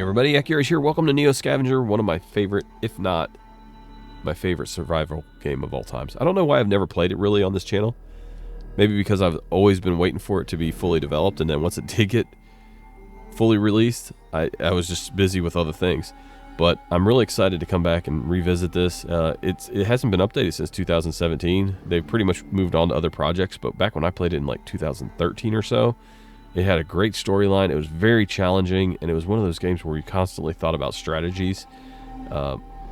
Everybody, Akira's here. Welcome to Neo Scavenger, one of my favorite, if not my favorite survival game of all times. I don't know why I've never played it really on this channel. Maybe because I've always been waiting for it to be fully developed, and then once it did get fully released, I was just busy with other things. But I'm really excited to come back and revisit this. It hasn't been updated since 2017. They've pretty much moved on to other projects, but back when I played it in like 2013 or so, it had a great storyline. It was very challenging, and it was one of those games where you constantly thought about strategies,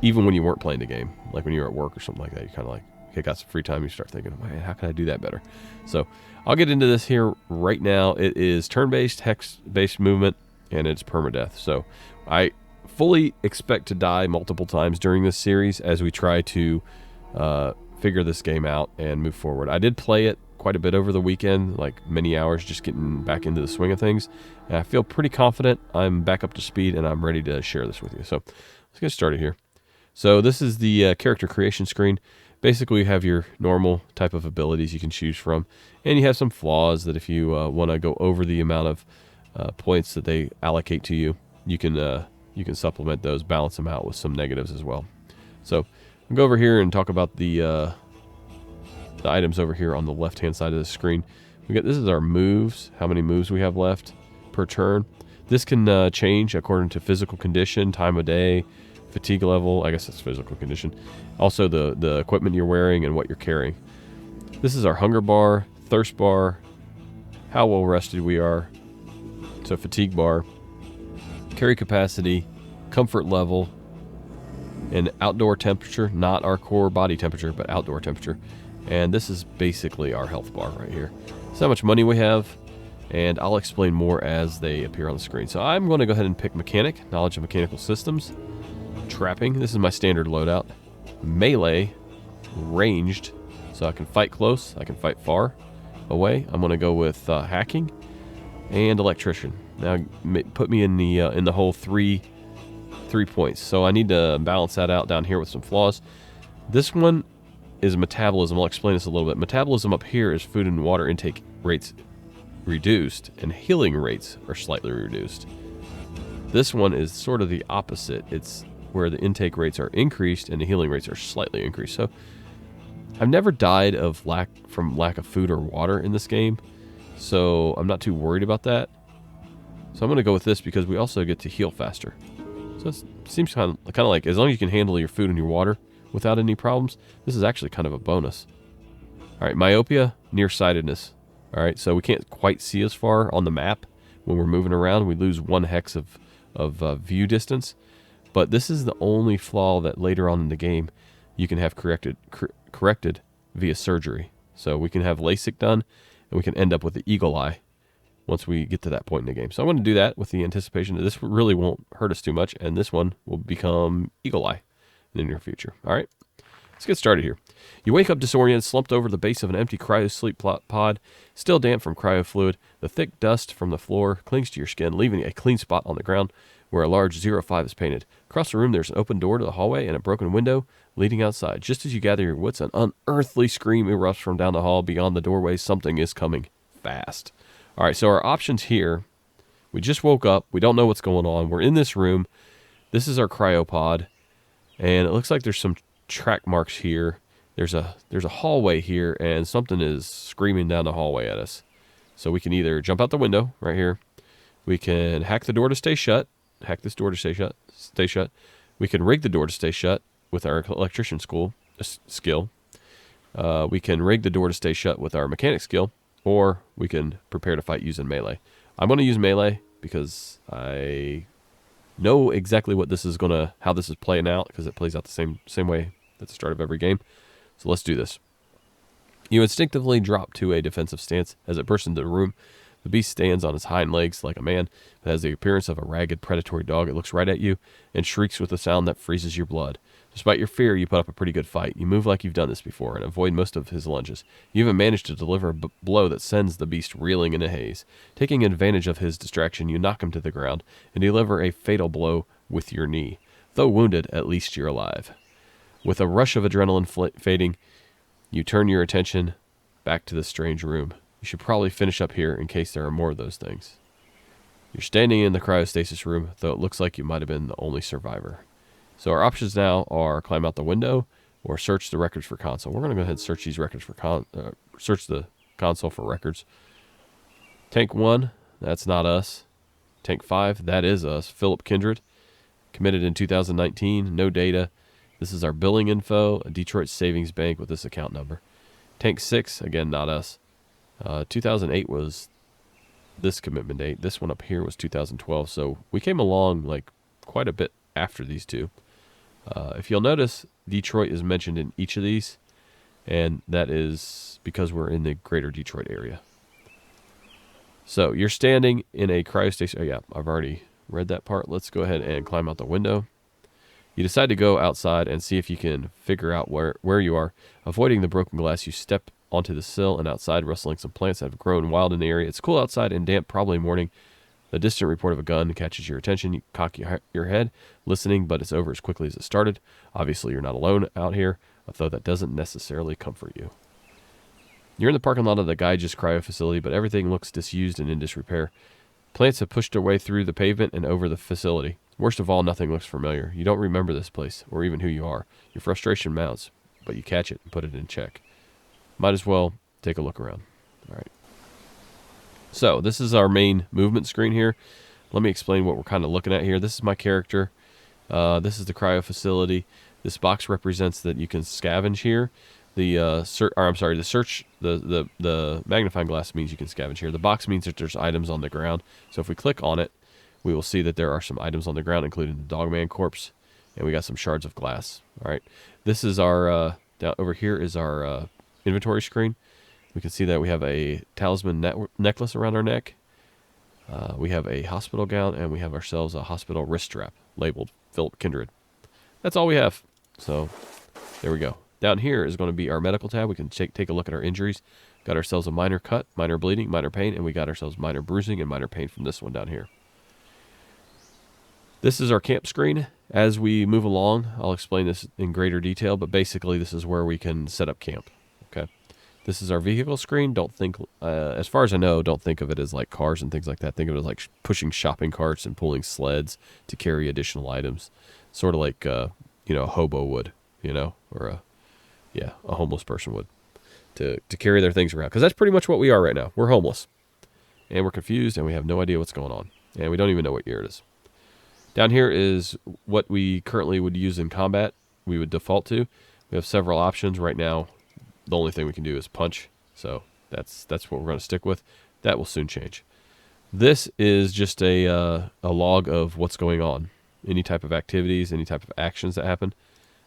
even when you weren't playing the game. Like when you were at work or something like that, you kind of like, okay, got some free time, you start thinking, man, how can I do that better? So I'll get into this here right now. It is turn-based, hex-based movement, and it's permadeath. So I fully expect to die multiple times during this series as we try to figure this game out and move forward. I did play it quite a bit over the weekend, like many hours, just getting back into the swing of things. And I feel pretty confident I'm back up to speed and I'm ready to share this with you. So let's get started here. So this is the character creation screen. Basically, you have your normal type of abilities you can choose from, and you have some flaws that if you want to go over the amount of points that they allocate to you, you can supplement those, balance them out with some negatives as well. So I'll go over here and talk about the items over here on the left-hand side of the screen. This is our moves, how many moves we have left per turn. This can change according to physical condition, time of day, fatigue level. I guess that's physical condition. Also the equipment you're wearing and what you're carrying. This is our hunger bar, thirst bar, how well rested we are. So fatigue bar, carry capacity, comfort level, and outdoor temperature, not our core body temperature, but outdoor temperature. And this is basically our health bar right here. This is how much money we have, and I'll explain more as they appear on the screen. So I'm going to go ahead and pick mechanic, knowledge of mechanical systems, trapping, this is my standard loadout, melee, ranged, so I can fight close, I can fight far away. I'm going to go with hacking and electrician. Now put me in the whole three points. So I need to balance that out down here with some flaws. This one is metabolism. I'll explain this a little bit. Metabolism up here is food and water intake rates reduced, and healing rates are slightly reduced. This one is sort of the opposite. It's where the intake rates are increased and the healing rates are slightly increased. So I've never died of lack of food or water in this game, so I'm not too worried about that. So I'm going to go with this because we also get to heal faster. So it seems kind of like as long as you can handle your food and your water without any problems, this is actually kind of a bonus. All right, myopia, nearsightedness. All right, so we can't quite see as far on the map when we're moving around. We lose 1 hex of view distance. But this is the only flaw that later on in the game you can have corrected via surgery. So we can have LASIK done, and we can end up with the eagle eye once we get to that point in the game. So I'm going to do that with the anticipation that this really won't hurt us too much, and this one will become eagle eye in the near future. All right, let's get started here. You wake up disoriented, slumped over the base of an empty cryo-sleep pod, still damp from cryo fluid. The thick dust from the floor clings to your skin, leaving a clean spot on the ground where a large 05 is painted. Across the room, there's an open door to the hallway and a broken window leading outside. Just as you gather your wits, an unearthly scream erupts from down the hall. Beyond the doorway, something is coming fast. All right, so our options here, we just woke up. We don't know what's going on. We're in this room. This is our cryopod, and it looks like there's some track marks here. There's a hallway here, and something is screaming down the hallway at us. So we can either jump out the window right here. We can hack the door to stay shut. Hack this door to stay shut. We can rig the door to stay shut with our electrician skill. We can rig the door to stay shut with our mechanic skill, or we can prepare to fight using melee. I'm going to use melee because I know exactly what how this is playing out, because it plays out the same way at the start of every game. So let's do this. You instinctively drop to a defensive stance as it bursts into the room. The beast stands on its hind legs like a man. It has the appearance of a ragged predatory dog. It looks right at you and shrieks with a sound that freezes your blood. Despite your fear, you put up a pretty good fight. You move like you've done this before and avoid most of his lunges. You even manage to deliver a blow that sends the beast reeling in a haze. Taking advantage of his distraction, you knock him to the ground and deliver a fatal blow with your knee. Though wounded, at least you're alive. With a rush of adrenaline fading, you turn your attention back to the strange room. You should probably finish up here in case there are more of those things. You're standing in the cryostasis room, though it looks like you might have been the only survivor. So our options now are climb out the window or search the records for console. We're going to go ahead and search these records for search the console for records. Tank 1, that's not us. Tank 5, that is us. Philip Kindred, committed in 2019, no data. This is our billing info, a Detroit savings bank with this account number. Tank 6, again, not us. 2008 was this commitment date. This one up here was 2012, so we came along like quite a bit after these two. If you'll notice, Detroit is mentioned in each of these, and that is because we're in the greater Detroit area. So you're standing in a cryostation. Oh yeah, I've already read that part. Let's go ahead and climb out the window. You decide to go outside and see if you can figure out where you are. Avoiding the broken glass, you step onto the sill and outside, rustling some plants that have grown wild in the area. It's cool outside and damp, probably morning. The distant report of a gun catches your attention. You cock your head, listening, but it's over as quickly as it started. Obviously, you're not alone out here, although that doesn't necessarily comfort you. You're in the parking lot of the Gyges cryo facility, but everything looks disused and in disrepair. Plants have pushed their way through the pavement and over the facility. Worst of all, nothing looks familiar. You don't remember this place, or even who you are. Your frustration mounts, but you catch it and put it in check. Might as well take a look around. All right. So this is our main movement screen here. Let me explain what we're kind of looking at here. This is my character. This is the cryo facility. This box represents that you can scavenge here. The magnifying glass means you can scavenge here. The box means that there's items on the ground. So if we click on it, we will see that there are some items on the ground, including the Dogman corpse, and we got some shards of glass. All right. This is our down over here is our inventory screen. We can see that we have a talisman necklace around our neck. We have a hospital gown, and we have ourselves a hospital wrist strap labeled Philip Kindred. That's all we have. So there we go. Down here is going to be our medical tab. We can take a look at our injuries. Got ourselves a minor cut, minor bleeding, minor pain, and we got ourselves minor bruising and minor pain from this one down here. This is our camp screen. As we move along, I'll explain this in greater detail, but basically this is where we can set up camp. Okay. This is our vehicle screen. Don't think, as far as I know, don't think of it as like cars and things like that. Think of it as like pushing shopping carts and pulling sleds to carry additional items. Sort of like, a hobo would, or a homeless person would to carry their things around. Because that's pretty much what we are right now. We're homeless. And we're confused and we have no idea what's going on. And we don't even know what year it is. Down here is what we currently would use in combat. We would default to. We have several options right now. The only thing we can do is punch, so that's what we're going to stick with. That will soon change. This is just a log of what's going on. Any type of activities, any type of actions that happen.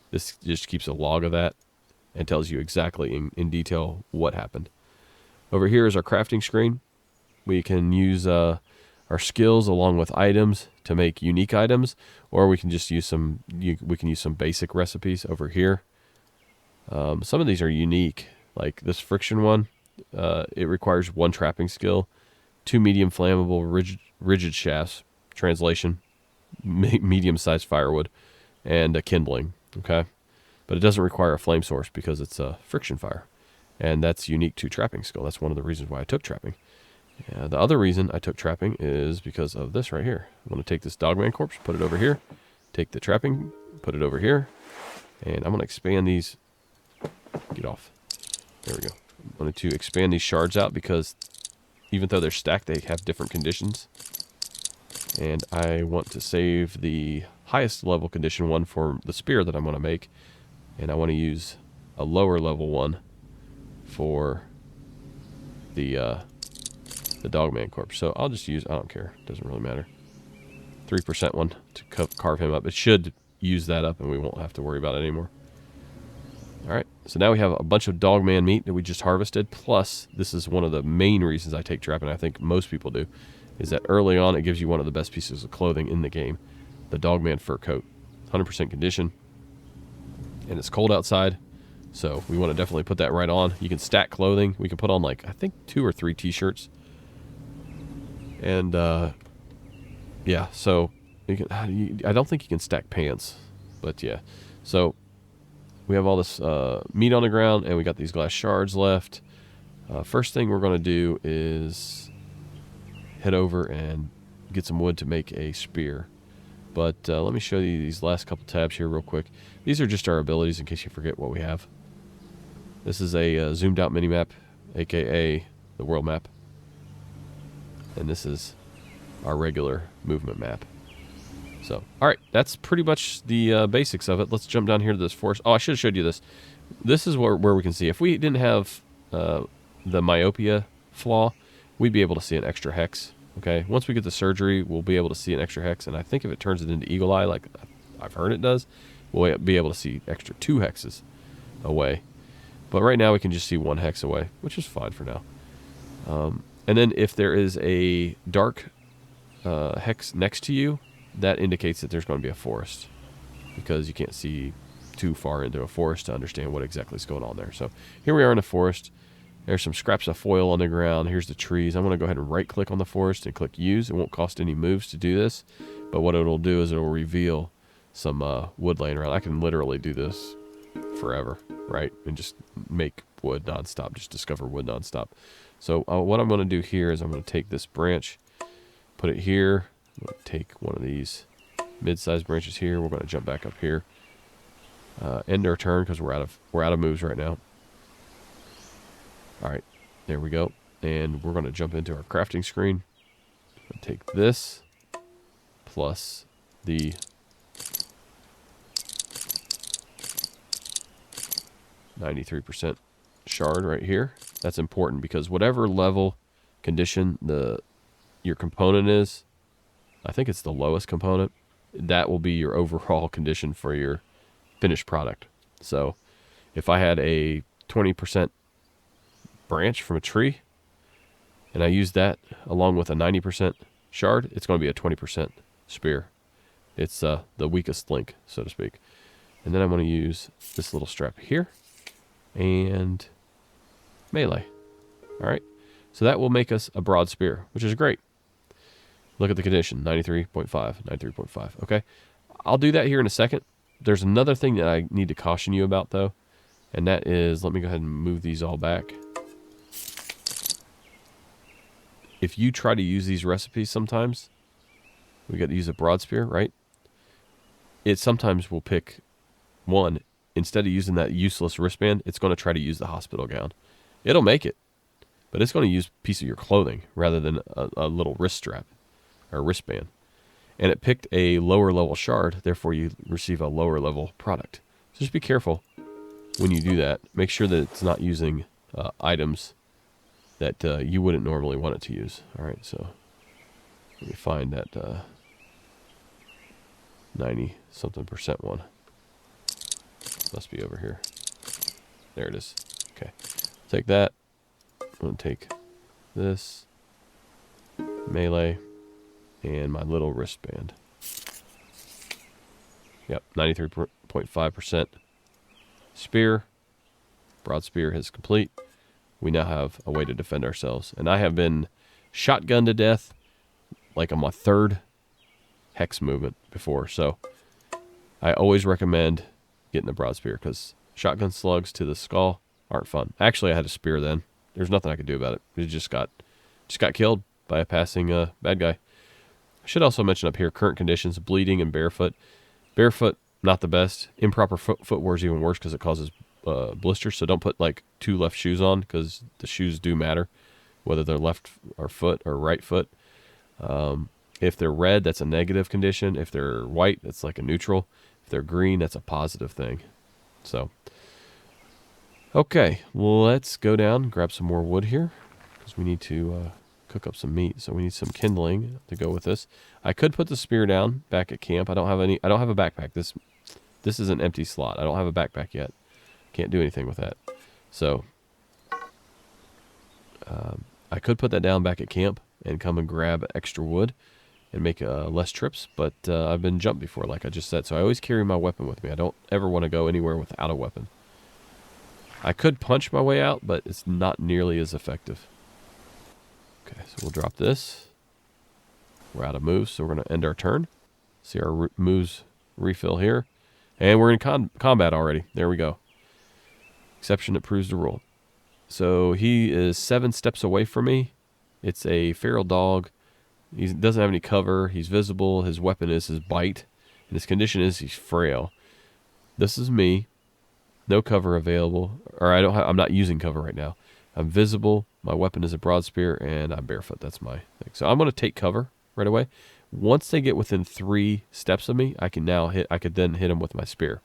This just keeps a log of that and tells you exactly in detail what happened. Over here is our crafting screen. We can use our skills along with items to make unique items, or we can just use some basic recipes over here. Some of these are unique, like this friction one. It requires 1 trapping skill, 2 medium flammable rigid shafts, translation, medium-sized firewood, and a kindling, okay? But it doesn't require a flame source because it's a friction fire, and that's unique to trapping skill. That's one of the reasons why I took trapping. The other reason I took trapping is because of this right here. I'm going to take this Dogman corpse, put it over here, take the trapping, put it over here, and I'm going to expand these. Get off. There we go. I wanted to expand these shards out because even though they're stacked, they have different conditions. And I want to save the highest level condition one for the spear that I'm going to make. And I want to use a lower level one for the Dogman corpse. So I'll just use, I don't care. It doesn't really matter. 3% one to carve him up. It should use that up and we won't have to worry about it anymore. Alright, so now we have a bunch of Dogman meat that we just harvested, plus this is one of the main reasons I take trapping, I think most people do, is that early on it gives you one of the best pieces of clothing in the game, the Dogman fur coat. 100% condition, and it's cold outside, so we want to definitely put that right on. You can stack clothing. We can put on like, I think 2 or 3 t-shirts. And, yeah, so you can, I don't think you can stack pants, but yeah. So we have all this meat on the ground, and we got these glass shards left. First thing we're going to do is head over and get some wood to make a spear. But let me show you these last couple tabs here real quick. These are just our abilities in case you forget what we have. This is a zoomed out minimap, aka the world map. And this is our regular movement map. So, alright, that's pretty much the basics of it. Let's jump down here to this forest. Oh, I should have showed you this. This is where we can see. If we didn't have the myopia flaw, we'd be able to see an extra hex. Okay, once we get the surgery, we'll be able to see an extra hex, and I think if it turns it into eagle eye, like I've heard it does, we'll be able to see extra 2 hexes away. But right now we can just see 1 hex away, which is fine for now. And then if there is a dark hex next to you, that indicates that there's going to be a forest, because you can't see too far into a forest to understand what exactly is going on there. So here we are in a forest. There's some scraps of foil on the ground. Here's the trees. I'm going to go ahead and right-click on the forest and click Use. It won't cost any moves to do this, but what it'll do is it'll reveal some wood laying around. I can literally do this forever, right? And just make wood nonstop, just discover wood nonstop. So what I'm going to do here is I'm going to take this branch, put it here. I'm going to take one of these mid-sized branches here. We're going to jump back up here. End our turn because we're out of moves right now. All right, there we go. And we're going to jump into our crafting screen. Take this plus the %93 shard right here. That's important because whatever level condition your component is, I think it's the lowest component, that will be your overall condition for your finished product. So if I had a 20% branch from a tree and I use that along with a 90% shard, it's going to be a 20% spear. It's the weakest link, so to speak. And then I'm going to use this little strap here and melee. All right, so that will make us a broad spear, which is great. Look at the condition, 93.5, 93.5. Okay, I'll do that here in a second. There's another thing that I need to caution you about, though, and that is, let me go ahead and move these all back. If you try to use these recipes sometimes, we got to use a broad spear, right? It sometimes will pick one. Instead of using that useless wristband, it's going to try to use the hospital gown. It'll make it, but it's going to use a piece of your clothing rather than a little wrist strap or wristband. And it picked a lower level shard, therefore you receive a lower level product. So just be careful when you do that. Make sure that it's not using items that you wouldn't normally want it to use. All right, so let me find that 90-something% one. Must be over here. There it is. Okay, take that. I'm going to take this, melee, and my little wristband. Yep, 93.5% spear. Broad spear is complete. We now have a way to defend ourselves. And I have been shotgunned to death like on my 3rd hex movement before. So I always recommend getting the broad spear because shotgun slugs to the skull aren't fun. Actually, I had a spear then. There's nothing I could do about it. It just got killed by a passing bad guy. I should also mention up here current conditions: bleeding and barefoot. Barefoot, not the best. Improper footwear is even worse because it causes blisters. So don't put like 2 left shoes on because the shoes do matter, whether they're left or foot or right foot. If they're red, that's a negative condition. If they're white, that's like a neutral. If they're green, that's a positive thing. So, okay, let's go down, grab some more wood here because we need to cook up some meat. So we need some kindling to go with this. I could put the spear down back at camp. I don't have a backpack. This is an empty slot. I don't have a backpack yet. Can't do anything with that. So I could put that down back at camp and come and grab extra wood and make less trips, but I've been jumped before, like I just said, so I always carry my weapon with me. I don't ever want to go anywhere without a weapon. I could punch my way out, but it's not nearly as effective. Okay, so we'll drop this. We're out of moves, so we're going to end our turn. See our moves refill here. And we're in combat already. There we go. Exception that proves the rule. So he is 7 steps away from me. It's a feral dog. He doesn't have any cover. He's visible. His weapon is his bite. And his condition is he's frail. This is me. No cover available. Or I'm not using cover right now. I'm visible. My weapon is a broad spear, and I'm barefoot. That's my thing. So I'm going to take cover right away. Once they get within 3 steps of me, I could then hit them with my spear.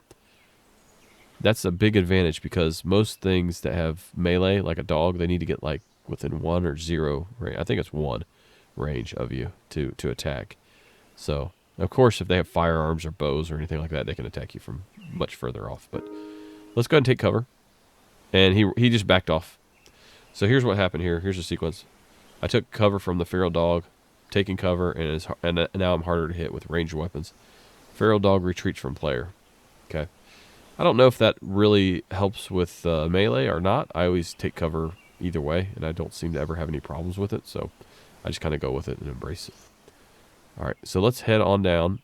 That's a big advantage because most things that have melee, like a dog, they need to get like within 1 or 0 range. I think it's 1 range of you to attack. So, of course, if they have firearms or bows or anything like that, they can attack you from much further off. But let's go ahead and take cover. And he just backed off. So here's what happened here. Here's the sequence. I took cover from the feral dog, taking cover, and now I'm harder to hit with ranged weapons. Feral dog retreats from player. Okay. I don't know if that really helps with melee or not. I always take cover either way, and I don't seem to ever have any problems with it. So I just kind of go with it and embrace it. All right, so let's head on down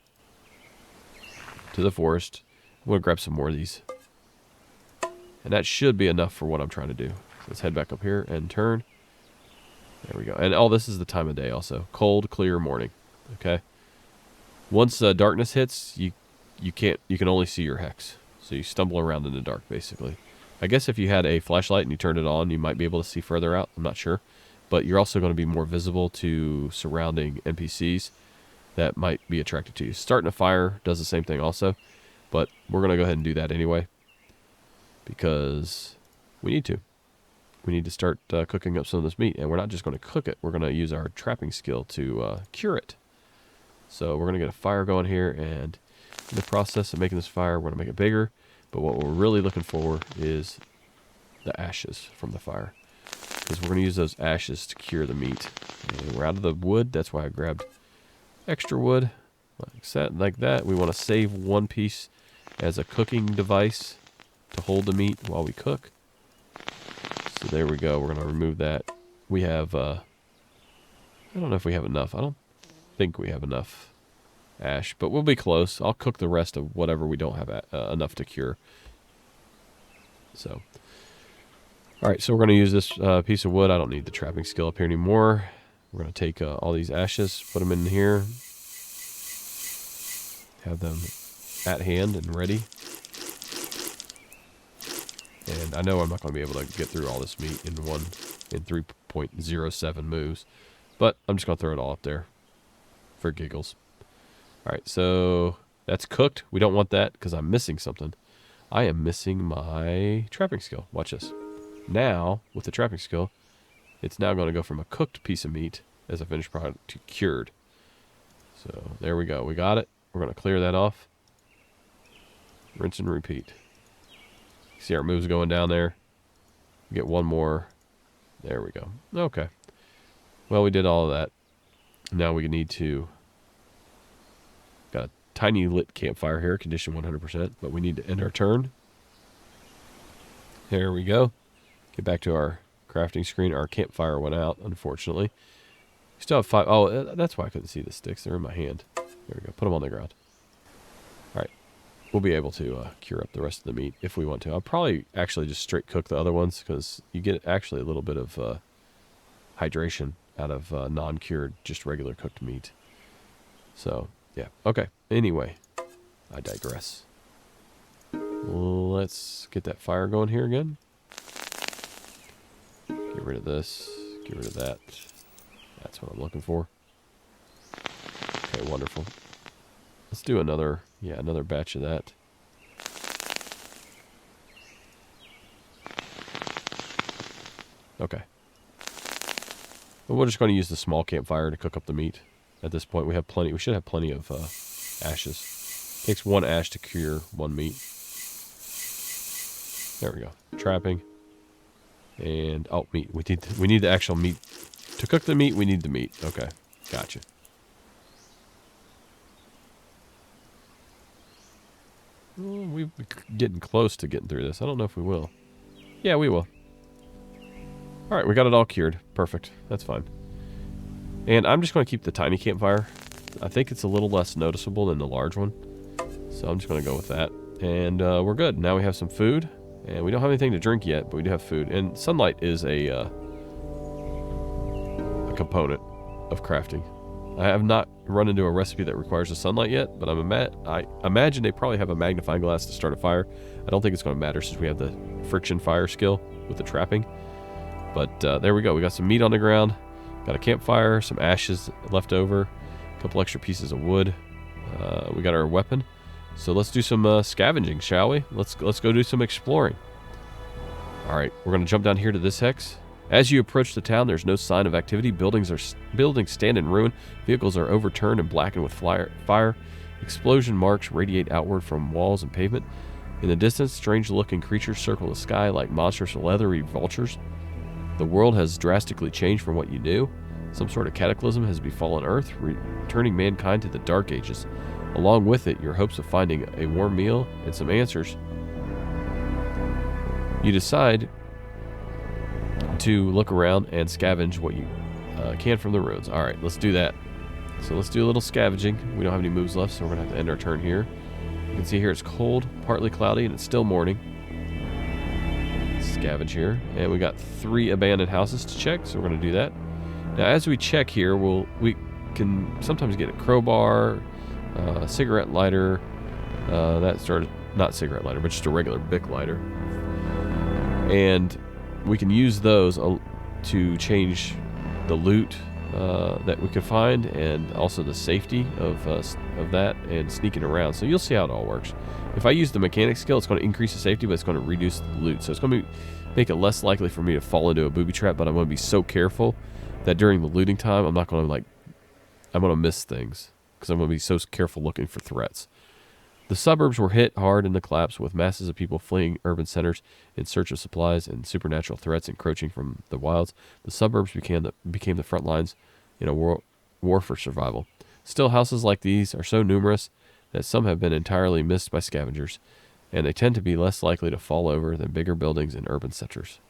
to the forest. I'm going to grab some more of these. And that should be enough for what I'm trying to do. Let's head back up here and turn. There we go. And all this is the time of day also. Cold, clear morning. Okay. Once darkness hits, you can only see your hex. So you stumble around in the dark, basically. I guess if you had a flashlight and you turned it on, you might be able to see further out. I'm not sure. But you're also going to be more visible to surrounding NPCs that might be attracted to you. Starting a fire does the same thing also. But we're going to go ahead and do that anyway. Because we need to. We need to start cooking up some of this meat. And we're not just going to cook it. We're going to use our trapping skill to cure it. So we're going to get a fire going here. And in the process of making this fire, we're going to make it bigger. But what we're really looking for is the ashes from the fire. Because we're going to use those ashes to cure the meat. And we're out of the wood. That's why I grabbed extra wood. Like that. We want to save one piece as a cooking device to hold the meat while we cook. So there we go. We're going to remove that. We have, I don't know if we have enough. I don't think we have enough ash, but we'll be close. I'll cook the rest of whatever we don't have enough to cure. So, all right, so we're going to use this piece of wood. I don't need the trapping skill up here anymore. We're going to take all these ashes, put them in here, have them at hand and ready. And I know I'm not going to be able to get through all this meat in 3.07 moves, but I'm just going to throw it all up there for giggles. All right, so that's cooked. We don't want that because I'm missing something. I am missing my trapping skill. Watch this. Now, with the trapping skill, it's now going to go from a cooked piece of meat as a finished product to cured. So there we go. We got it. We're going to clear that off. Rinse and repeat. See our moves going down there. Get one more. There we go. Okay. Well, we did all of that. Now we need to... Got a tiny lit campfire here, condition 100%, but we need to end our turn. There we go. Get back to our crafting screen. Our campfire went out, unfortunately. We still have 5. Oh, that's why I couldn't see the sticks. They're in my hand. There we go. Put them on the ground. All right. We'll be able to cure up the rest of the meat if we want to. I'll probably actually just straight cook the other ones because you get actually a little bit of hydration out of non-cured, just regular cooked meat. So, yeah. Okay. Anyway, I digress. Let's get that fire going here again. Get rid of this. Get rid of that. That's what I'm looking for. Okay, wonderful. Let's do another batch of that. Okay. But we're just going to use the small campfire to cook up the meat. At this point, we have plenty. We should have plenty of ashes. Takes 1 ash to cure 1 meat. There we go. Trapping. And meat. We need the actual meat to cook the meat. We need the meat. Okay, gotcha. Well, we're getting close to getting through this. I don't know if we will. Yeah, we will. All right, we got it all cured. Perfect. That's fine. And I'm just going to keep the tiny campfire. I think it's a little less noticeable than the large one. So I'm just going to go with that. And we're good. Now we have some food. And we don't have anything to drink yet, but we do have food. And sunlight is a component of crafting. I have not run into a recipe that requires the sunlight yet, but I imagine they probably have a magnifying glass to start a fire. I don't think it's going to matter since we have the friction fire skill with the trapping. But there we go. We got some meat on the ground. Got a campfire, some ashes left over, a couple extra pieces of wood. We got our weapon. So let's do some scavenging, shall we? Let's go do some exploring. All right, we're going to jump down here to this hex. As you approach the town, there's no sign of activity. Buildings stand in ruin. Vehicles are overturned and blackened with fire. Explosion marks radiate outward from walls and pavement. In the distance, strange-looking creatures circle the sky like monstrous leathery vultures. The world has drastically changed from what you knew. Some sort of cataclysm has befallen Earth, returning mankind to the Dark Ages. Along with it, your hopes of finding a warm meal and some answers. You decide to look around and scavenge what you can from the ruins. All right, let's do that. So let's do a little scavenging. We don't have any moves left, so we're going to have to end our turn here. You can see here it's cold, partly cloudy, and it's still morning. Scavenge here. And we got 3 abandoned houses to check, so we're going to do that. Now, as we check here, we can sometimes get a crowbar, a cigarette lighter, not cigarette lighter, but just a regular Bic lighter. And we can use those to change the loot that we can find, and also the safety of that and sneaking around. So you'll see how it all works. If I use the mechanic skill, it's going to increase the safety, but it's going to reduce the loot. So it's going to make it less likely for me to fall into a booby trap, but I'm going to be so careful that during the looting time, I'm not going to I'm going to miss things because I'm going to be so careful looking for threats. The suburbs were hit hard in the collapse, with masses of people fleeing urban centers in search of supplies and supernatural threats encroaching from the wilds. The suburbs became the front lines in a war for survival. Still, houses like these are so numerous that some have been entirely missed by scavengers, and they tend to be less likely to fall over than bigger buildings in urban centers.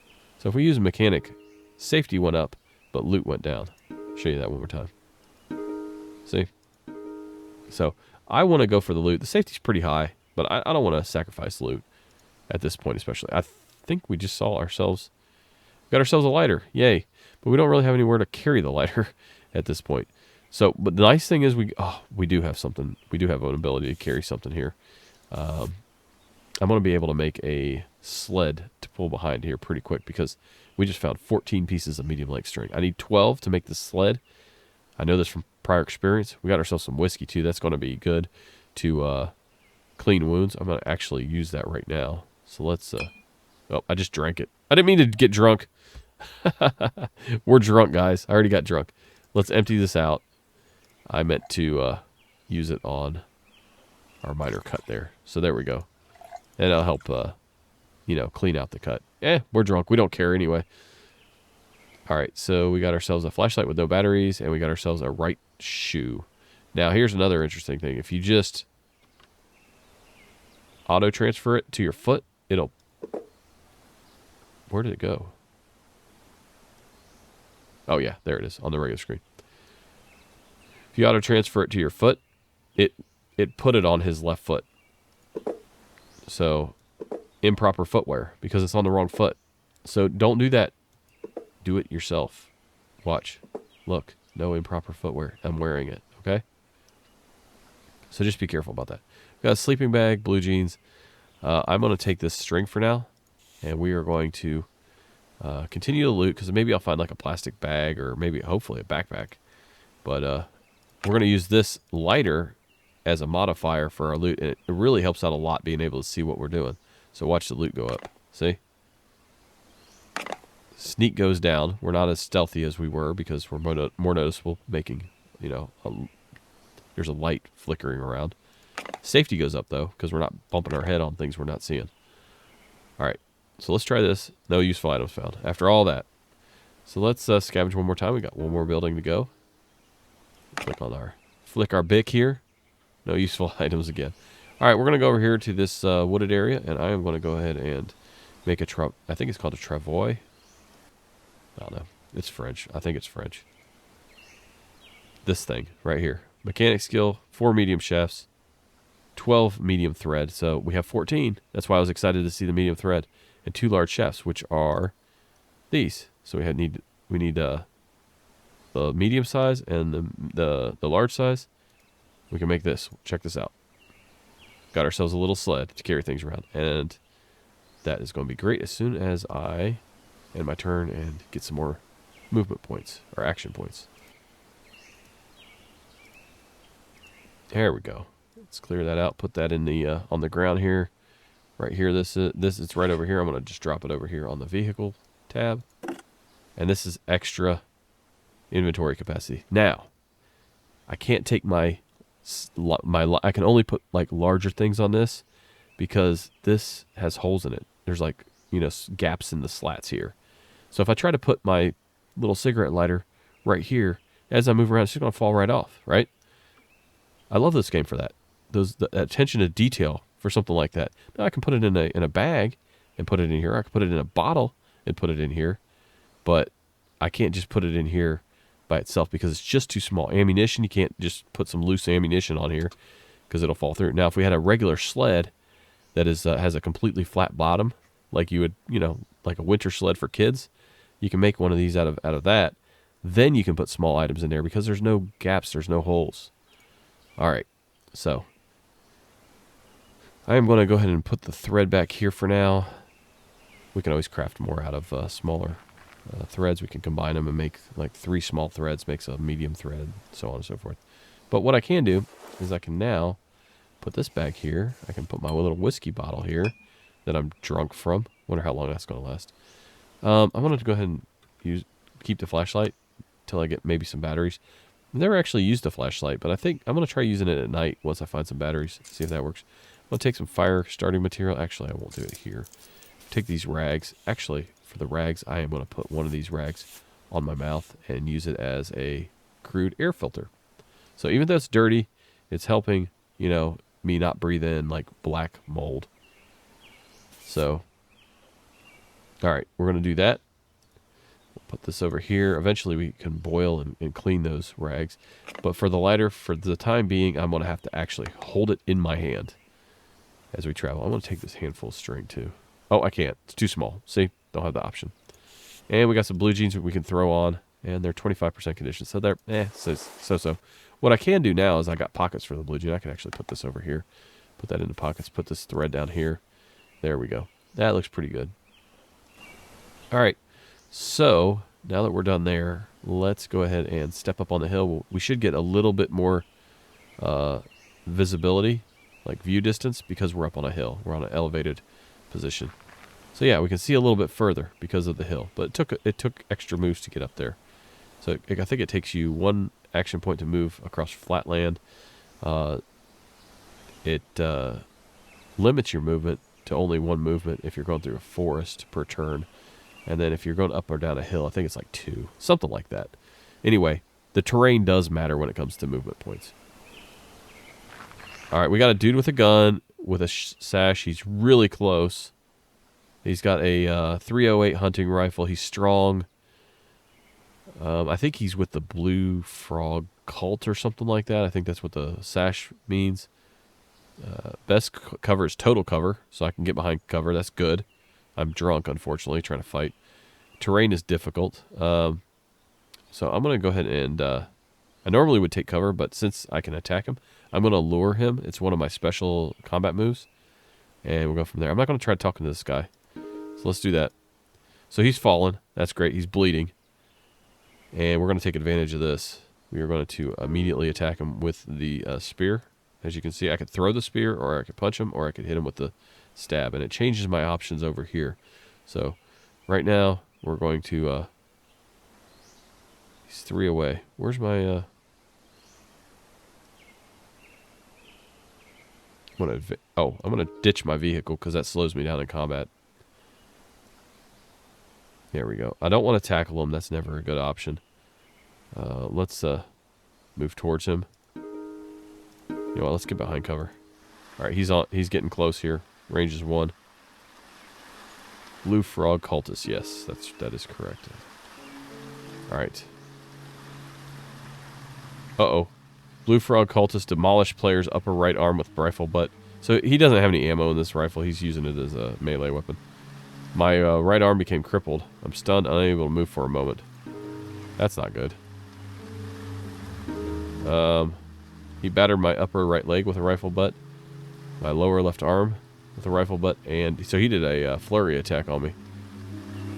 So if we use a mechanic, safety went up, but loot went down. I'll show you that one more time. See? So I want to go for the loot. The safety's pretty high, but I don't want to sacrifice loot at this point especially. I think we just got ourselves a lighter. Yay. But we don't really have anywhere to carry the lighter at this point. So, but the nice thing is we do have something. We do have an ability to carry something here. I'm going to be able to make a sled to pull behind here pretty quick because we just found 14 pieces of medium length string. I need 12 to make the sled. I know this from prior experience. We got ourselves some whiskey too. That's going to be good to clean wounds. I'm going to actually use that right now. So let's, oh, I just drank it. I didn't mean to get drunk. We're drunk, guys. I already got drunk. Let's empty this out. I meant to use it on our miter cut there. So there we go. And it'll help, clean out the cut. We're drunk. We don't care anyway. All right, so we got ourselves a flashlight with no batteries, and we got ourselves a right shoe. Now, here's another interesting thing. If you just auto-transfer it to your foot, it'll... Where did it go? Oh, yeah, there it is on the regular screen. If you auto-transfer it to your foot, it put it on his left foot. So, improper footwear, because it's on the wrong foot. So, don't do that. Do it yourself. Watch. Look. No improper footwear. I'm wearing it. Okay? So just be careful about that. Got a sleeping bag, blue jeans. I'm going to take this string for now. And we are going to continue to loot. Because maybe I'll find like a plastic bag. Or maybe, hopefully, a backpack. But we're going to use this lighter as a modifier for our loot. And it really helps out a lot being able to see what we're doing. So watch the loot go up. See? Sneak goes down. We're not as stealthy as we were because we're more noticeable, making, there's a light flickering around. Safety goes up, though, because we're not bumping our head on things we're not seeing. All right, so let's try this. No useful items found. After all that. So let's scavenge one more time. We got one more building to go. Flick our Bic here. No useful items again. All right, we're going to go over here to this wooded area, and I am going to go ahead and make I think it's called a travois. I don't know. It's French. I think it's French. This thing right here. Mechanic skill, 4 medium shafts, 12 medium thread. So we have 14. That's why I was excited to see the medium thread. And 2 large shafts, which are these. So we need let's the medium size and the large size, we can make this. Check this out. Got ourselves a little sled to carry things around, and that is going to be great as soon as I end my turn and get some more movement points or action points. There we go. Let's clear that out. Put that in the on the ground here, right here. This it's right over here. I'm going to just drop it over here on the vehicle tab, and this is extra inventory capacity. Now, I can't take I can only put like larger things on this because this has holes in it. There's like, you know, gaps in the slats here. So if I try to put my little cigarette lighter right here, as I move around, it's just going to fall right off, right? I love this game for that. The attention to detail for something like that. Now I can put it in a bag and put it in here. I can put it in a bottle and put it in here. But I can't just put it in here by itself because it's just too small. Ammunition, you can't just put some loose ammunition on here because it'll fall through. Now if we had a regular sled that is has a completely flat bottom, like you would, you know, like a winter sled for kids, you can make one of these out of that. Then you can put small items in there because there's no gaps, there's no holes. All right, so I am going to go ahead and put the thread back here for now. We can always craft more out of smaller threads. We can combine them and make like 3 small threads makes a medium thread, so on and so forth. But what I can do is I can now put this back here. I can put my little whiskey bottle here that I'm drunk from. Wonder how long that's going to last. I'm going to go ahead and keep the flashlight until I get maybe some batteries. I've never actually used a flashlight, but I think I'm going to try using it at night once I find some batteries, see if that works. I'm going to take some fire starting material. Actually, I won't do it here. Take these rags. Actually, for the rags, I am going to put one of these rags on my mouth and use it as a crude air filter. So even though it's dirty, it's helping, you know, me not breathe in like black mold. So, all right, we're going to do that. Put this over here. Eventually we can boil and clean those rags. But for the lighter, for the time being, I'm going to have to actually hold it in my hand as we travel. I'm going to take this handful of string too. Oh, I can't. It's too small. See? Don't have the option. And we got some blue jeans that we can throw on. And they're 25% condition. So they're so. What I can do now is I got pockets for the blue jean. I can actually put this over here. Put that into pockets. Put this thread down here. There we go. That looks pretty good. All right. So, now that we're done there, let's go ahead and step up on the hill. We should get a little bit more visibility, like view distance, because we're up on a hill. We're on an elevated position. So yeah, we can see a little bit further because of the hill. But it took extra moves to get up there. So I think it takes you 1 action point to move across flat land. It limits your movement to only 1 movement if you're going through a forest per turn. And then if you're going up or down a hill, I think it's like 2. Something like that. Anyway, the terrain does matter when it comes to movement points. All right, we got a dude with a gun, with a sash. He's really close. He's got a 308 hunting rifle. He's strong. I think he's with the Blue Frog Cult or something like that. I think that's what the sash means. Best cover is total cover, so I can get behind cover. That's good. I'm drunk, unfortunately, trying to fight. Terrain is difficult. So I'm going to go ahead and... I normally would take cover, but since I can attack him, I'm going to lure him. It's one of my special combat moves. And we'll go from there. I'm not going to try talking to this guy. So let's do that. So he's fallen. That's great. He's bleeding. And we're going to take advantage of this. We are going to immediately attack him with the spear. As you can see, I could throw the spear, or I could punch him, or I could hit him with the stab, and it changes my options over here. So right now we're going to he's 3 away. Where's my I'm gonna ditch my vehicle because that slows me down in combat. There we go. I don't want to tackle him. That's never a good option. Let's move towards him. You know what, let's get behind cover. All right, he's getting close here. Range is 1. Blue Frog Cultist. Yes, that is correct. All right. Uh-oh. Blue Frog Cultist demolish player's upper right arm with rifle butt. So he doesn't have any ammo in this rifle. He's using it as a melee weapon. My right arm became crippled. I'm stunned, unable to move for a moment. That's not good. He battered my upper right leg with a rifle butt, my lower left arm with a rifle butt, and so he did a flurry attack on me,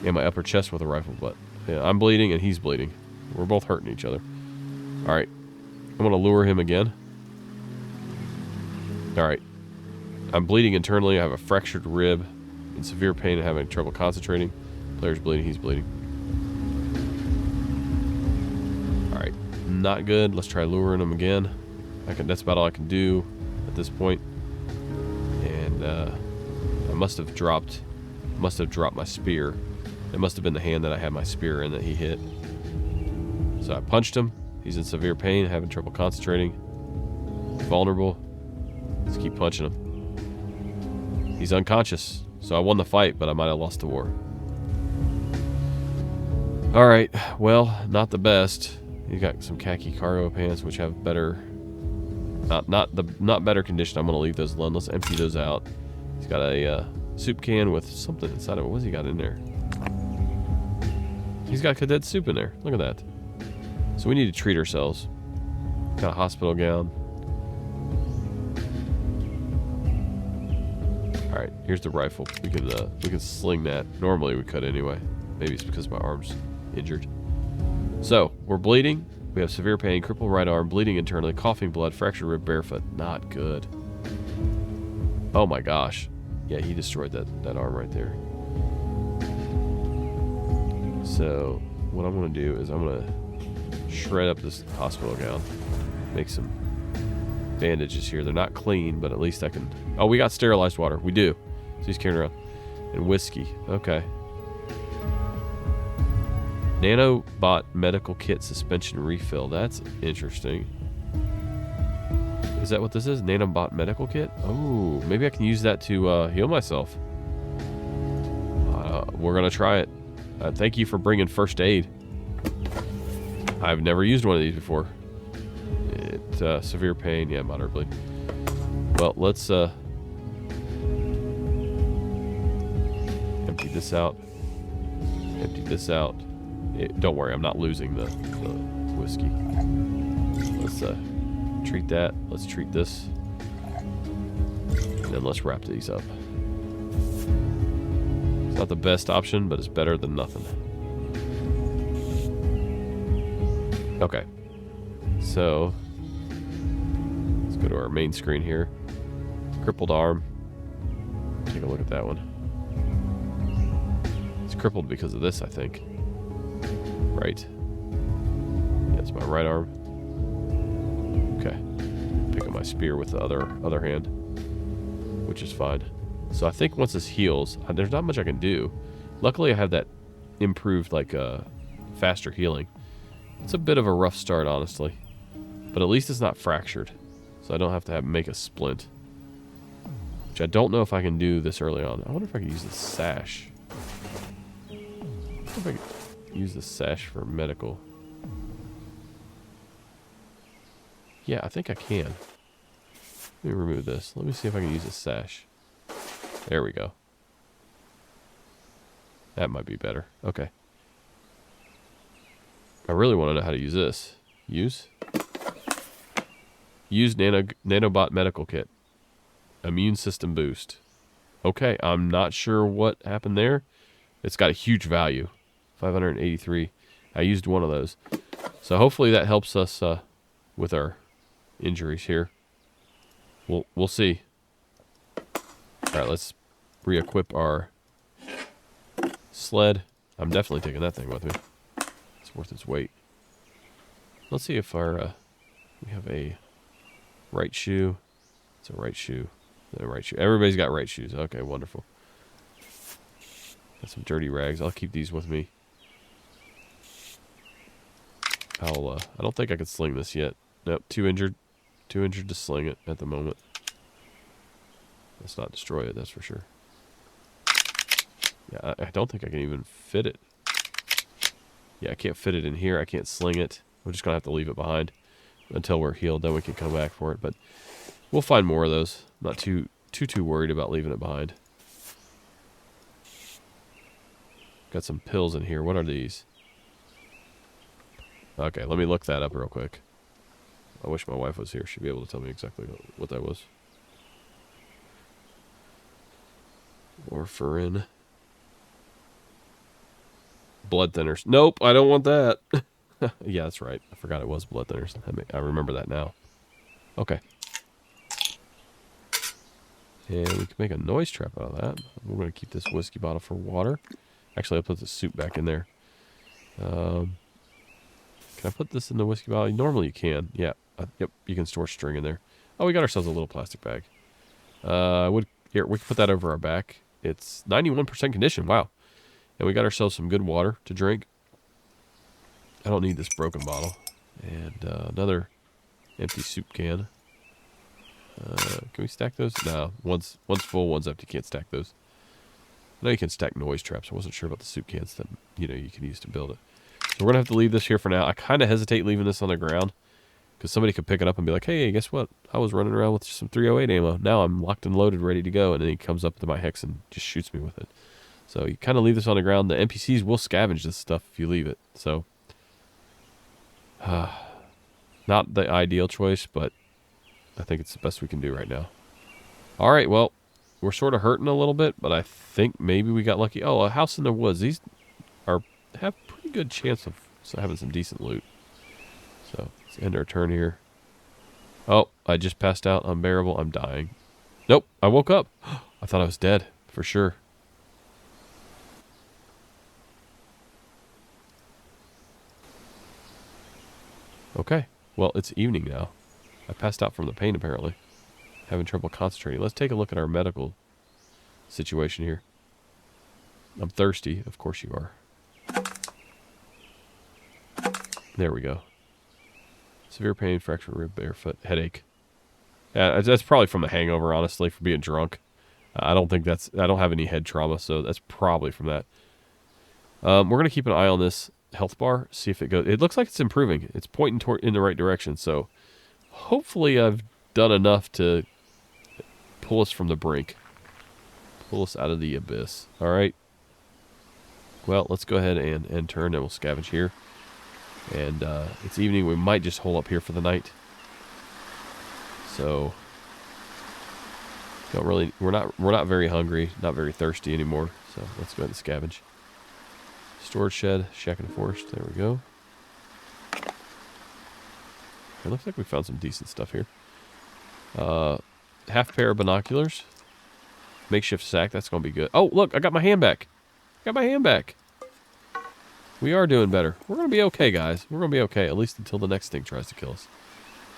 and my upper chest with a rifle butt. Yeah, I'm bleeding and he's bleeding. We're both hurting each other. All right, I'm gonna lure him again. All right, I'm bleeding internally. I have a fractured rib, in severe pain and having trouble concentrating. Player's bleeding. He's bleeding. All right, not good. Let's try luring him again. That's about all I can do at this point. And I must have dropped my spear. It must have been the hand that I had my spear in that he hit. So I punched him. He's in severe pain, having trouble concentrating. Vulnerable. Let's keep punching him. He's unconscious. So I won the fight, but I might have lost the war. Alright, well, not the best. He's got some khaki cargo pants, which have better... Not better condition. I'm going to leave those alone. Let's empty those out. He's got a soup can with something inside of it. What's he got in there? He's got cadet soup in there. Look at that. So we need to treat ourselves. Got a hospital gown. Alright, here's the rifle. We can sling that. Normally we could anyway. Maybe it's because my arm's injured. So, we're bleeding. We have severe pain, crippled right arm, bleeding internally, coughing blood, fractured rib, barefoot. Not good. Oh my gosh. Yeah, he destroyed that arm right there. So, what I'm going to do is I'm going to shred up this hospital gown. Make some bandages here. They're not clean, but at least I can... Oh, we got sterilized water. We do. So he's carrying around. And whiskey. Okay. Nanobot medical kit suspension refill. That's interesting. Is that what this is? Nanobot medical kit? Oh, maybe I can use that to heal myself. We're going to try it. Thank you for bringing first aid. I've never used one of these before. Severe pain. Yeah, moderate bleed. Well, let's empty this out. Empty this out. Don't worry, I'm not losing the whiskey. Let's treat that. Let's treat this. And then let's wrap these up. It's not the best option, but it's better than nothing. Okay. So, let's go to our main screen here. Crippled arm. Take a look at that one. It's crippled because of this, I think. Right. Yeah, it's my right arm. Okay. Pick up my spear with the other hand, which is fine. So I think once this heals, there's not much I can do. Luckily, I have that improved, like, faster healing. It's a bit of a rough start, honestly. But at least it's not fractured. So I don't have to make a splint. Which I don't know if I can do this early on. I wonder if I could use the sash. I wonder if I could use the sash for medical. Yeah, I think I can. Let me remove this. Let me see if I can use the sash. There we go. That might be better. Okay. I really want to know how to use this. Use nanobot medical kit. Immune system boost. Okay, I'm not sure what happened there. It's got a huge value. 583. I used one of those. So hopefully that helps us with our injuries here. We'll see. Alright, let's re-equip our sled. I'm definitely taking that thing with me. It's worth its weight. Let's see if our we have a right shoe. It's a right shoe. A right shoe. Everybody's got right shoes. Okay, wonderful. Got some dirty rags. I'll keep these with me. I don't think I can sling this yet. Nope, too injured. Too injured to sling it at the moment. Let's not destroy it, that's for sure. Yeah, I don't think I can even fit it. Yeah, I can't fit it in here. I can't sling it. We're just going to have to leave it behind until we're healed. Then we can come back for it. But we'll find more of those. I'm not too worried about leaving it behind. Got some pills in here. What are these? Okay, let me look that up real quick. I wish my wife was here. She'd be able to tell me exactly what that was. Warfarin. Blood thinners. Nope, I don't want that. Yeah, that's right. I forgot it was blood thinners. I remember that now. Okay. And we can make a noise trap out of that. We're going to keep this whiskey bottle for water. Actually, I'll put the soup back in there. Can I put this in the whiskey bottle? Normally you can. Yeah. Yep, you can store string in there. Oh, we got ourselves a little plastic bag. Here, we can put that over our back. It's 91% condition. Wow. And we got ourselves some good water to drink. I don't need this broken bottle. And another empty soup can. Can we stack those? No. One's full, one's empty. Can't stack those. I know you can stack noise traps. I wasn't sure about the soup cans that you can use to build it. So we're going to have to leave this here for now. I kind of hesitate leaving this on the ground because somebody could pick it up and be like, hey, guess what? I was running around with some 308 ammo. Now I'm locked and loaded, ready to go. And then he comes up to my hex and just shoots me with it. So you kind of leave this on the ground. The NPCs will scavenge this stuff if you leave it. So, not the ideal choice, but I think it's the best we can do right now. All right, well, we're sort of hurting a little bit, but I think maybe we got lucky. Oh, a house in the woods. These have pretty good chance of having some decent loot. So let's end our turn here. Oh, I just passed out. Unbearable. I'm dying. Nope, I woke up. I thought I was dead for sure. Okay, well, it's evening now. I passed out from the pain, apparently. Having trouble concentrating. Let's take a look at our medical situation here. I'm thirsty. Of course you are. There we go. Severe pain, fractured rib, barefoot, headache. Yeah, that's probably from the hangover, honestly, from being drunk. I don't have any head trauma, so that's probably from that. We're going to keep an eye on this health bar, see if it goes. It looks like it's improving. It's pointing in the right direction, so hopefully I've done enough to pull us from the brink. Pull us out of the abyss. All right. Well, let's go ahead and end turn, and we'll scavenge here. And it's evening. We might just hole up here for the night. So we're not very hungry, not very thirsty anymore. So let's go ahead and scavenge. Storage shed, shack in the forest. There we go. It looks like we found some decent stuff here. Half pair of binoculars. Makeshift sack. That's going to be good. Oh, look, I got my hand back. We are doing better. We're going to be okay, guys. We're going to be okay, at least until the next thing tries to kill us.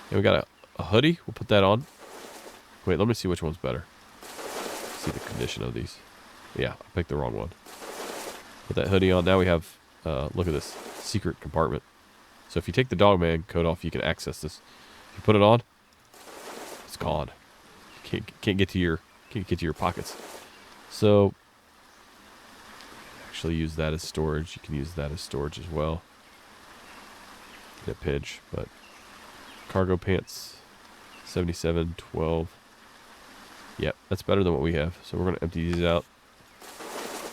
And we got a hoodie. We'll put that on. Wait, let me see which one's better. See the condition of these. Yeah, I picked the wrong one. Put that hoodie on. Now we have, look at this, secret compartment. So if you take the Dogman coat off, you can access this. If you put it on, it's gone. You can't get to your pockets. So actually use that as storage. You can use that as storage as well. In a pinch, but cargo pants, 77, 12. Yep, that's better than what we have. So we're gonna empty these out.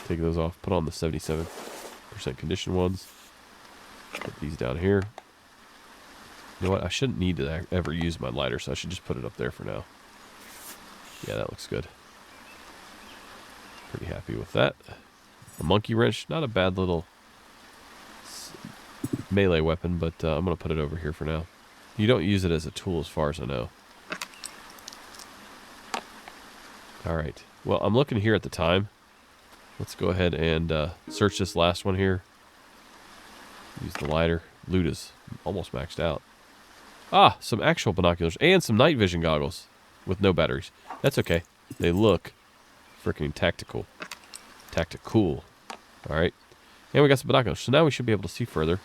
Take those off. Put on the 77% condition ones. Put these down here. You know what? I shouldn't need to ever use my lighter, so I should just put it up there for now. Yeah, that looks good. Pretty happy with that. A monkey wrench. Not a bad little melee weapon, but I'm going to put it over here for now. You don't use it as a tool as far as I know. Alright. Well, I'm looking here at the time. Let's go ahead and search this last one here. Use the lighter. Loot is almost maxed out. Ah, some actual binoculars and some night vision goggles with no batteries. That's okay. They look freaking tactical. Tactical. Alright. And we got some binoculars. So now we should be able to see further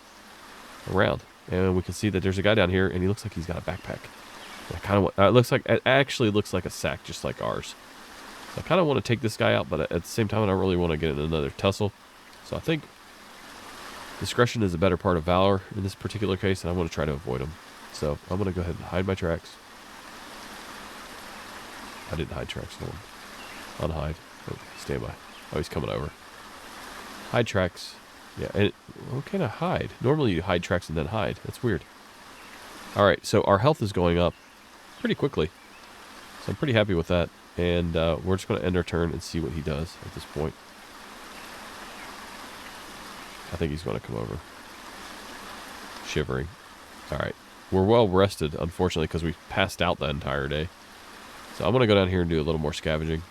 around. And we can see that there's a guy down here, and he looks like he's got a backpack. I kind of it actually looks like a sack, just like ours. I kind of want to take this guy out, but at the same time, I don't really want to get in another tussle. So I think discretion is a better part of valor in this particular case, and I want to try to avoid him. So I'm going to go ahead and hide my tracks. I didn't hide tracks. Hold on. Unhide. Oh, stand by. Oh, he's coming over. Hide tracks. Yeah, and what can I hide? Normally you hide tracks and then hide. That's weird. Alright, so our health is going up pretty quickly. So I'm pretty happy with that. And we're just going to end our turn and see what he does at this point. I think he's going to come over. Shivering. Alright. We're well rested, unfortunately, because we passed out the entire day. So I'm going to go down here and do a little more scavenging.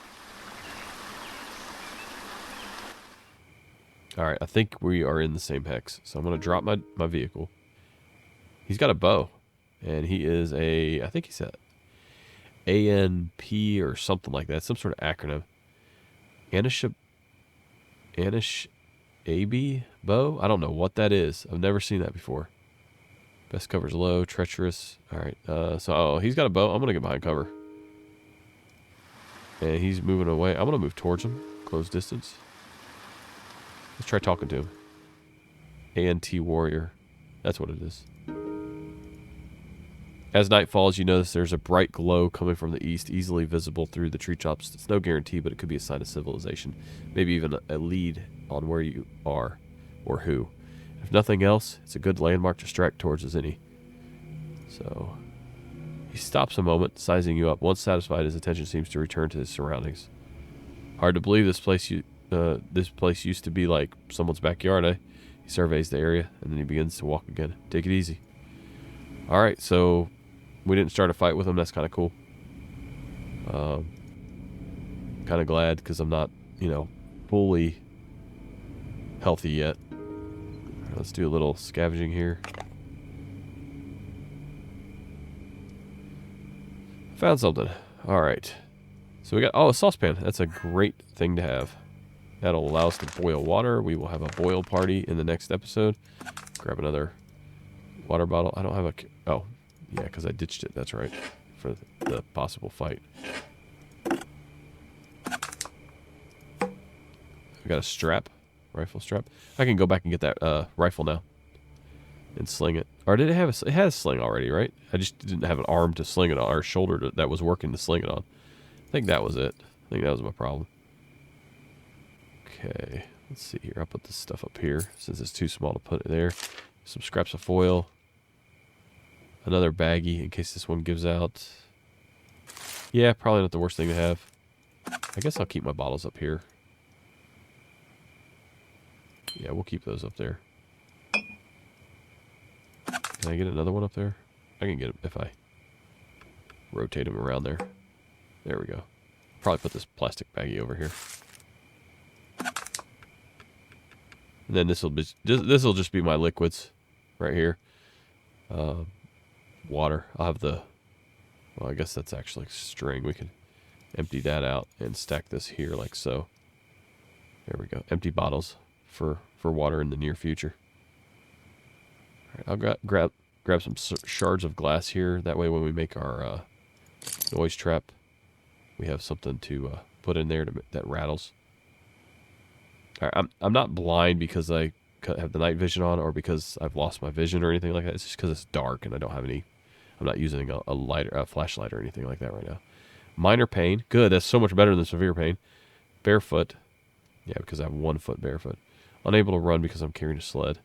Alright, I think we are in the same hex. So I'm going to drop my vehicle. He's got a bow. And he is a, I think he's a ANP or something like that. Some sort of acronym. Anish AB bow? I don't know what that is. I've never seen that before. Best cover's low, treacherous. Alright, so he's got a bow. I'm going to get behind cover. And he's moving away. I'm going to move towards him. Close distance. Let's try talking to him. ANT Warrior. That's what it is. As night falls, you notice there's a bright glow coming from the east, easily visible through the tree tops. It's no guarantee, but it could be a sign of civilization. Maybe even a lead on where you are or who. If nothing else, it's a good landmark to strike towards as any. So he stops a moment, sizing you up. Once satisfied, his attention seems to return to his surroundings. Hard to believe this place used to be like someone's backyard, eh? He surveys the area, and then he begins to walk again. Take it easy. Alright, so we didn't start a fight with him. That's kind of cool. Kind of glad, because I'm not, fully healthy yet. Right, let's do a little scavenging here. Found something. Alright. So we got, a saucepan. That's a great thing to have. That'll allow us to boil water. We will have a boil party in the next episode. Grab another water bottle. I don't have a... Oh, yeah, because I ditched it. That's right. For the possible fight. We got a strap. Rifle strap. I can go back and get that rifle now. And sling it. Or did it have a... It had a sling already, right? I just didn't have an arm to sling it on. Or shoulder that was working to sling it on. I think that was it. I think that was my problem. Okay. Let's see here. I'll put this stuff up here since it's too small to put it there. Some scraps of foil. Another baggie in case this one gives out. Yeah, probably not the worst thing to have. I guess I'll keep my bottles up here. Yeah, we'll keep those up there. Can I get another one up there? I can get it if I rotate them around there. There we go. Probably put this plastic baggie over here. And then this will just be my liquids right here. Water. I'll have the... Well, I guess that's actually string. We can empty that out and stack this here like so. There we go. Empty bottles for water in the near future. All right, I'll grab some shards of glass here. That way when we make our noise trap, we have something to put in there that rattles. All right, I'm not blind because I have the night vision on or because I've lost my vision or anything like that. It's just because it's dark and I don't have any... I'm not using a flashlight or anything like that right now. Minor pain. Good. That's so much better than severe pain. Barefoot. Yeah, because I have 1 foot barefoot. Unable to run because I'm carrying a sled.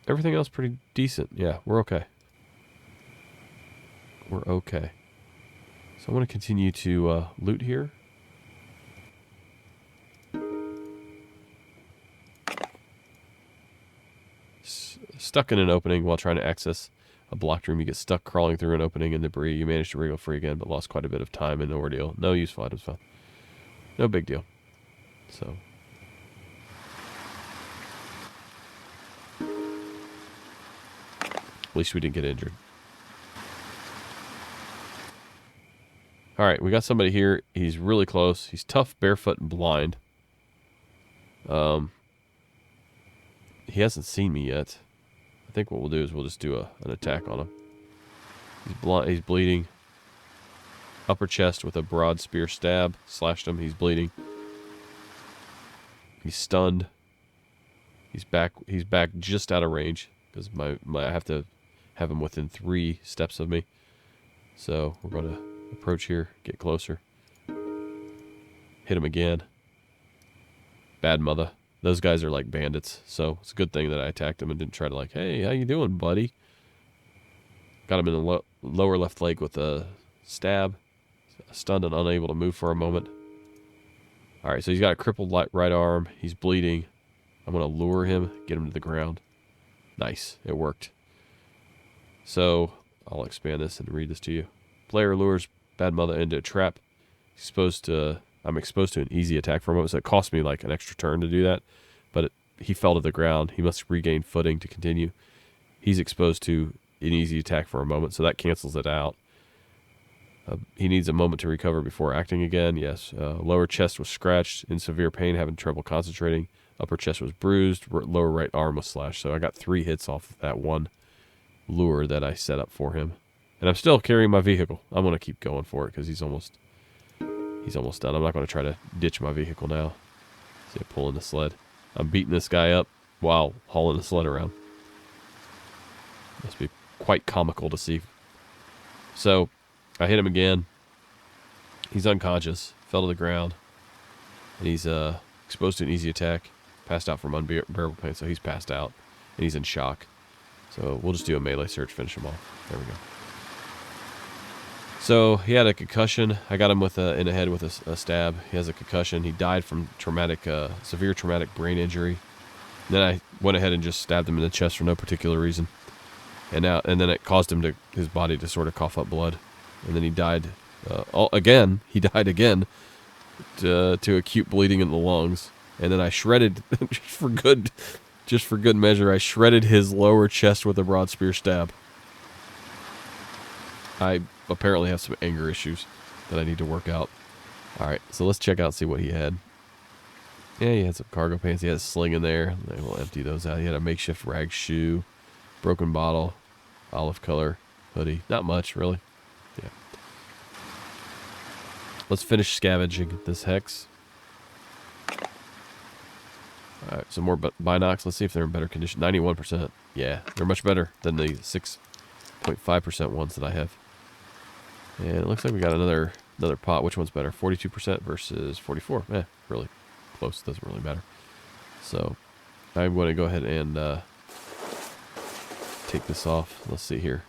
Everything else pretty decent. Yeah, we're okay. We're okay. So I'm going to continue to loot here. Stuck in an opening while trying to access a blocked room. You get stuck crawling through an opening in debris. You manage to wriggle free again, but lost quite a bit of time in the ordeal. No useful items found. No big deal. So... At least we didn't get injured. Alright, we got somebody here. He's really close. He's tough, barefoot, and blind. He hasn't seen me yet. I think what we'll do is we'll just do an attack on him. He's bleeding. Upper chest with a broad spear stab. Slashed him. He's bleeding. He's stunned. He's back just out of range. Because I have to have him within 3 steps of me. So we're going to approach here. Get closer. Hit him again. Bad mother. Those guys are like bandits, so it's a good thing that I attacked them and didn't try to like, hey, how you doing, buddy? Got him in the lower left leg with a stab. Stunned and unable to move for a moment. Alright, so he's got a crippled right arm. He's bleeding. I'm going to lure him, get him to the ground. Nice. It worked. So, I'll expand this and read this to you. Player lures bad mother into a trap. I'm exposed to an easy attack for a moment, so it cost me like an extra turn to do that. But he fell to the ground. He must regain footing to continue. He's exposed to an easy attack for a moment, so that cancels it out. He needs a moment to recover before acting again. Yes. Lower chest was scratched, in severe pain, having trouble concentrating. Upper chest was bruised. Lower right arm was slashed. So I got 3 hits off of that one lure that I set up for him. And I'm still carrying my vehicle. I'm going to keep going for it because he's almost done. I'm not going to try to ditch my vehicle now. See, I'm pulling the sled. I'm beating this guy up while hauling the sled around. Must be quite comical to see. So I hit him again. He's unconscious. Fell to the ground. And he's exposed to an easy attack. Passed out from unbearable pain. So he's passed out. And he's in shock. So we'll just do a melee search. Finish him off. There we go. So he had a concussion. I got him in the head with a stab. He has a concussion. He died from severe traumatic brain injury. Then I went ahead and just stabbed him in the chest for no particular reason. And then it caused his body to sort of cough up blood. And then he died again. He died again to acute bleeding in the lungs. And then I shredded, just for good measure, I shredded his lower chest with a broad spear stab. I apparently have some anger issues that I need to work out. All right, so let's check out and see what he had. Yeah, he had some cargo pants. He had a sling in there. We'll empty those out. He had a makeshift rag shoe, broken bottle, olive color hoodie. Not much, really. Yeah. Let's finish scavenging this hex. All right, some more binocs. Let's see if they're in better condition. 91%. Yeah, they're much better than the 6.5% ones that I have. And it looks like we got another pot. Which one's better? 42% versus 44. Really close. Doesn't really matter. So I'm going to go ahead and take this off. Let's see here.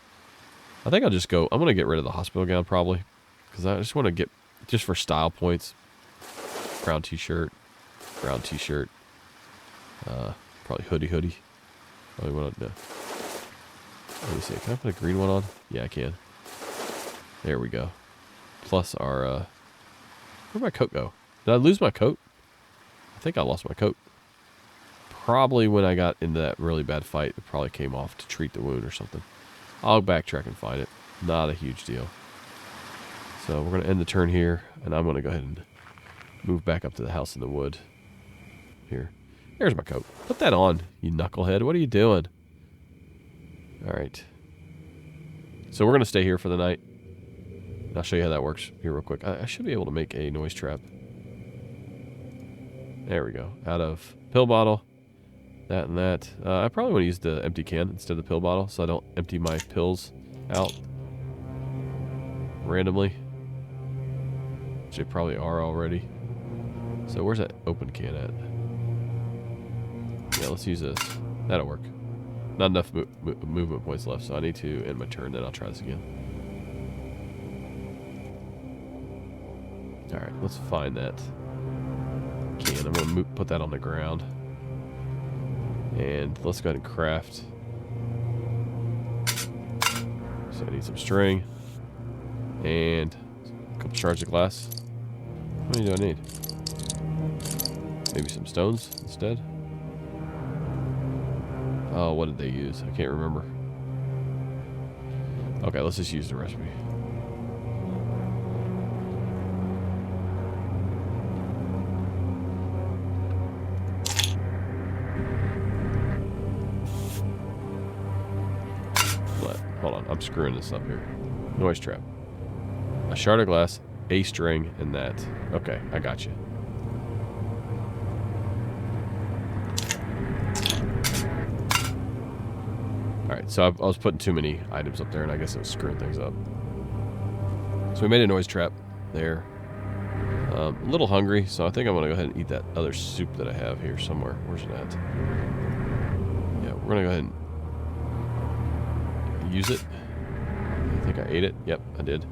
I think I'll just go. I'm going to get rid of the hospital gown probably, because I just want to get, just for style points, brown t-shirt, probably hoodie. Probably want to. Let me see. Can I put a green one on? Yeah, I can. There we go. Plus our, where'd my coat go? Did I lose my coat? I think I lost my coat. Probably when I got into that really bad fight, it probably came off to treat the wound or something. I'll backtrack and find it. Not a huge deal. So we're going to end the turn here, and I'm going to go ahead and move back up to the house in the wood. Here. There's my coat. Put that on, you knucklehead. What are you doing? All right. So we're going to stay here for the night. I'll show you how that works here real quick. I should be able to make a noise trap. There we go. Out of pill bottle. That and that. I probably want to use the empty can instead of the pill bottle, so I don't empty my pills out randomly. Which they probably are already. So where's that open can at? Yeah, let's use this. That'll work. Not enough movement points left, so I need to end my turn, then I'll try this again. Alright, let's find that can. I'm going to put that on the ground. And let's go ahead and craft. So I need some string. And a couple shards of glass. What do I need? Maybe some stones instead? Oh, what did they use? I can't remember. Okay, let's just use the recipe. Hold on, I'm screwing this up here. Noise trap. A shard of glass, a string, and that. Okay, I got you. Alright, so I was putting too many items up there, and I guess it was screwing things up. So we made a noise trap there. A little hungry, so I think I'm going to go ahead and eat that other soup that I have here somewhere. Where's it at? Yeah, we're going to go ahead and use it. think I ate it. Yep, I did.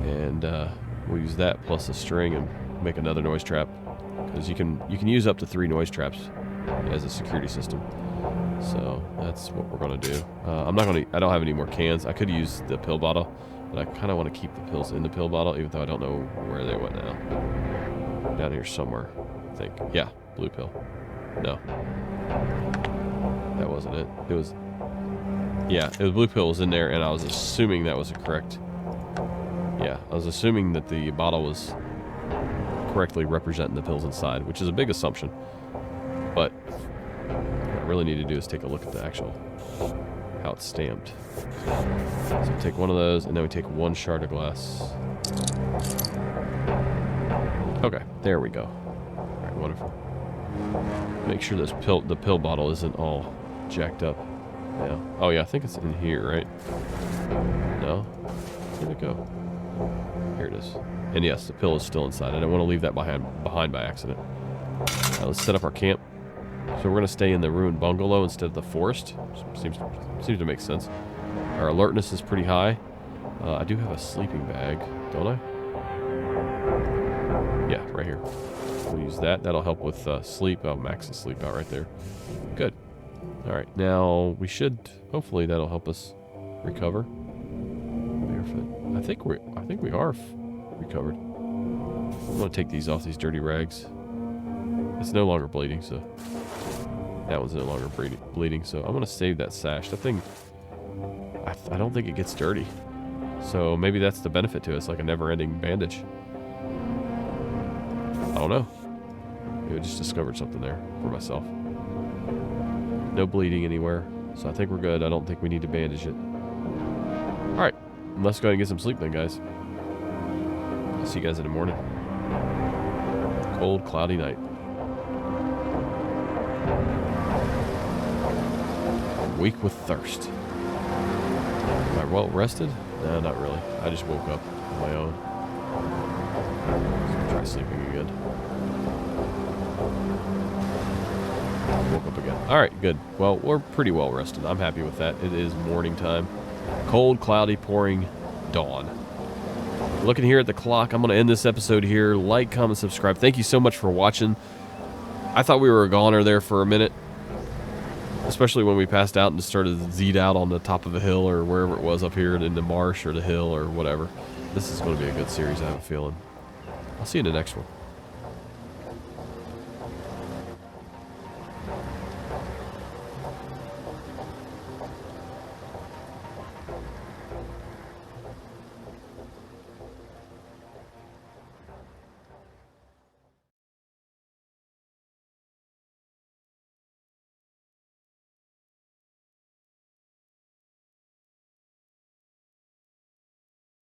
And we'll use that plus a string and make another noise trap, because you can use up to 3 noise traps as a security system. So that's what we're gonna do. I don't have any more cans. I could use the pill bottle, but I kind of want to keep the pills in the pill bottle, even though I don't know where they went now. Down here somewhere, I think. Yeah, blue pill. No, that wasn't it. It was. Yeah, it was blue pill was in there, and I was assuming that was correct. Yeah, I was assuming that the bottle was correctly representing the pills inside, which is a big assumption. But what I really need to do is take a look at the actual, how it's stamped. So take one of those, and then we take 1 shard of glass. Okay, there we go. All right, wonderful. Make sure the pill bottle isn't all jacked up. Yeah. Oh yeah, I think it's in here, right? No? Where'd it go? Here it is. And yes, the pill is still inside. I don't want to leave that behind by accident. Let's set up our camp. So we're going to stay in the ruined bungalow instead of the forest. Seems to make sense. Our alertness is pretty high. I do have a sleeping bag, don't I? Yeah, right here. We'll use that. That'll help with sleep. Oh, max the sleep out right there. Good. All right, now we should. Hopefully, that'll help us recover. Barefoot. I think we are recovered. I'm gonna take these off, these dirty rags. It's no longer bleeding, so that one's no longer bleeding. So I'm gonna save that sash. That thing, I don't think it gets dirty. So maybe that's the benefit to it. It's like a never-ending bandage. I don't know. Maybe I just discovered something there for myself. No bleeding anywhere, so I think we're good. I don't think we need to bandage it. Alright, let's go ahead and get some sleep then, guys. I'll see you guys in the morning. Cold, cloudy night. Weak with thirst. Am I well rested? No, not really. I just woke up on my own. Try sleeping again. Woke up again. Alright, good. Well, we're pretty well rested. I'm happy with that. It is morning time. Cold, cloudy, pouring dawn. Looking here at the clock, I'm going to end this episode here. Like, comment, subscribe. Thank you so much for watching. I thought we were a goner there for a minute. Especially when we passed out and started Z'd out on the top of a hill or wherever it was up here in the marsh or the hill or whatever. This is going to be a good series, I have a feeling. I'll see you in the next one.